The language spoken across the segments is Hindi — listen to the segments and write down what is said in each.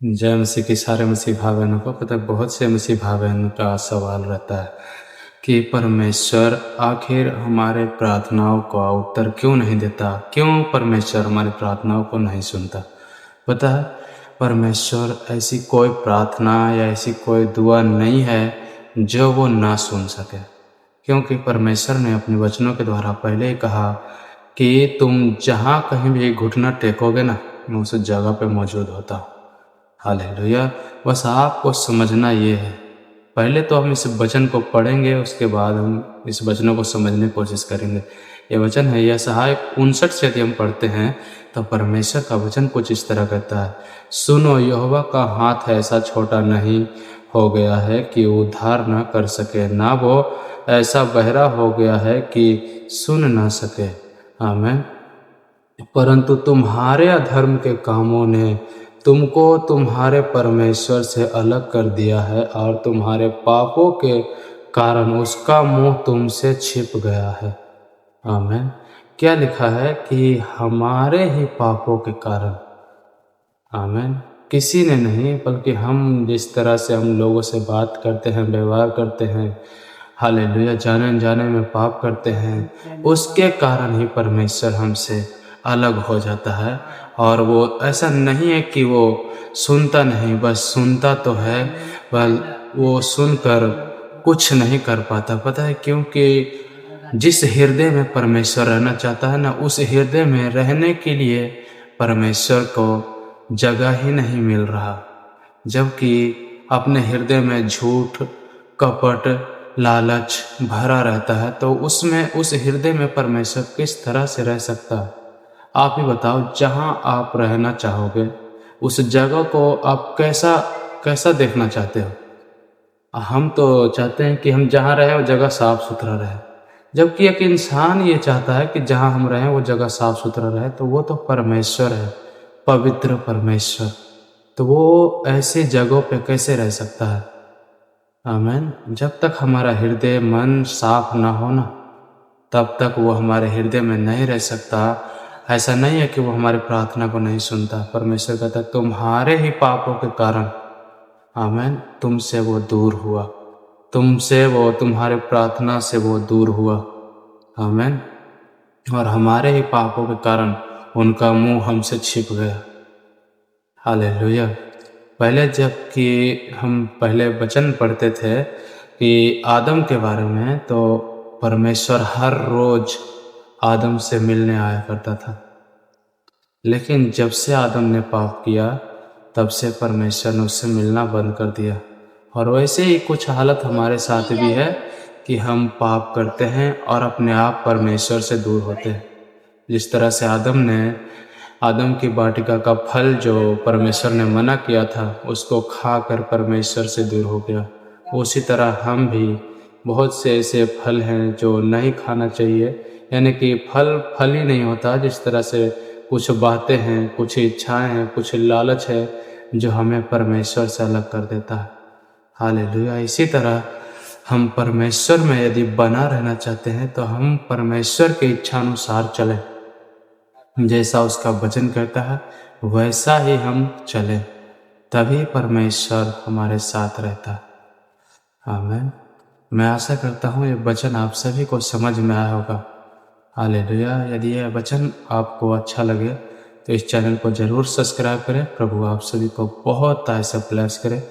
जय मसीह की सारे मसीह भाई बहनों को पता है, बहुत से मसीह भाई बहनों का सवाल रहता है कि परमेश्वर आखिर हमारे प्रार्थनाओं का उत्तर क्यों नहीं देता, क्यों परमेश्वर हमारी प्रार्थनाओं को नहीं सुनता। पता है, परमेश्वर ऐसी कोई प्रार्थना या ऐसी कोई दुआ नहीं है जो वो ना सुन सके, क्योंकि परमेश्वर ने अपने वचनों के द्वारा पहले ही कहा कि तुम जहाँ कहीं भी घुटना टेकोगे ना, मैं उस जगह पे मौजूद होता हूँ। हालेलुया। बस आपको समझना ये है, पहले तो हम इस वचन को पढ़ेंगे, उसके बाद हम इस वचनों को समझने की कोशिश करेंगे। ये वचन है यशायाह 59 से यदि हम पढ़ते हैं तो परमेश्वर का वचन कुछ इस तरह कहता है, सुनो, यहोवा का हाथ ऐसा छोटा नहीं हो गया है कि उद्धार न कर सके, ना वो ऐसा बहरा हो गया है कि सुन न सके। आमीन। परंतु तुम्हारे अधर्म के कामों ने तुमको तुम्हारे परमेश्वर से अलग कर दिया है, और तुम्हारे पापों के कारण उसका मुंह तुमसे छिप गया है। आमीन। क्या लिखा है कि हमारे ही पापों के कारण, आमीन, किसी ने नहीं, बल्कि हम जिस तरह से हम लोगों से बात करते हैं, व्यवहार करते हैं, हालेलुया, जाने अनजाने में पाप करते हैं, उसके कारण ही परमेश्वर हमसे अलग हो जाता है। और वो ऐसा नहीं है कि वो सुनता नहीं, बस सुनता तो है, पर वो सुनकर कुछ नहीं कर पाता। पता है, क्योंकि जिस हृदय में परमेश्वर रहना चाहता है ना, उस हृदय में रहने के लिए परमेश्वर को जगह ही नहीं मिल रहा। जबकि अपने हृदय में झूठ, कपट, लालच भरा रहता है, तो उसमें, उस हृदय में परमेश्वर किस तरह से रह सकता है? आप ही बताओ। जहाँ आप रहना चाहोगे उस जगह को आप कैसा कैसा देखना चाहते हो? हम तो चाहते हैं कि हम जहाँ रहें वो जगह साफ सुथरा रहे, जबकि एक इंसान ये चाहता है कि जहाँ हम रहें वो जगह साफ सुथरा रहे। तो वो तो परमेश्वर है, पवित्र परमेश्वर, तो वो ऐसे जगहों पे कैसे रह सकता है? आमीन। जब तक हमारा हृदय मन साफ ना हो ना, तब तक वो हमारे हृदय में नहीं रह सकता। ऐसा नहीं है कि वो हमारी प्रार्थना को नहीं सुनता। परमेश्वर कहता है तुम्हारे ही पापों के कारण, आमीन, तुमसे वो दूर हुआ, तुमसे वो, तुम्हारे प्रार्थना से वो दूर हुआ। आमीन। और हमारे ही पापों के कारण उनका मुंह हमसे छिप गया। हालेलुया। पहले जबकि हम पहले वचन पढ़ते थे कि आदम के बारे में, तो परमेश्वर हर रोज आदम से मिलने आया करता था। लेकिन जब से आदम ने पाप किया, तब से परमेश्वर ने उससे मिलना बंद कर दिया। और वैसे ही कुछ हालत हमारे साथ भी है कि हम पाप करते हैं और अपने आप परमेश्वर से दूर होते हैं। जिस तरह से आदम की वाटिका का फल जो परमेश्वर ने मना किया था, उसको खाकर परमेश्वर से दूर हो गया, उसी तरह हम भी, बहुत से ऐसे फल हैं जो नहीं खाना चाहिए। यानी कि फल फल ही नहीं होता। जिस तरह से कुछ बातें हैं, कुछ इच्छाएं हैं, कुछ लालच है, जो हमें परमेश्वर से अलग कर देता है। हालेलुया। इसी तरह हम परमेश्वर में यदि बना रहना चाहते हैं, तो हम परमेश्वर के इच्छा अनुसार चलें, जैसा उसका वचन कहता है वैसा ही हम चलें, तभी परमेश्वर हमारे साथ रहता है। आमीन। मैं आशा करता हूँ ये वचन आप सभी को समझ में आया होगा। हालेलुया। यदि यह वचन आपको अच्छा लगे तो इस चैनल को ज़रूर सब्सक्राइब करें। प्रभु आप सभी को बहुत ऐसा ब्लेस करें,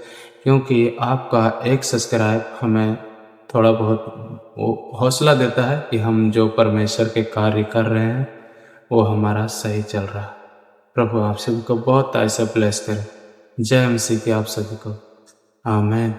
क्योंकि आपका एक सब्सक्राइब हमें थोड़ा बहुत वो हौसला देता है कि हम जो परमेश्वर के कार्य कर रहे हैं वो हमारा सही चल रहा है। प्रभु आप सभी को बहुत ऐसा ब्लेस करें। जय मसीह की आप सभी को। आमीन।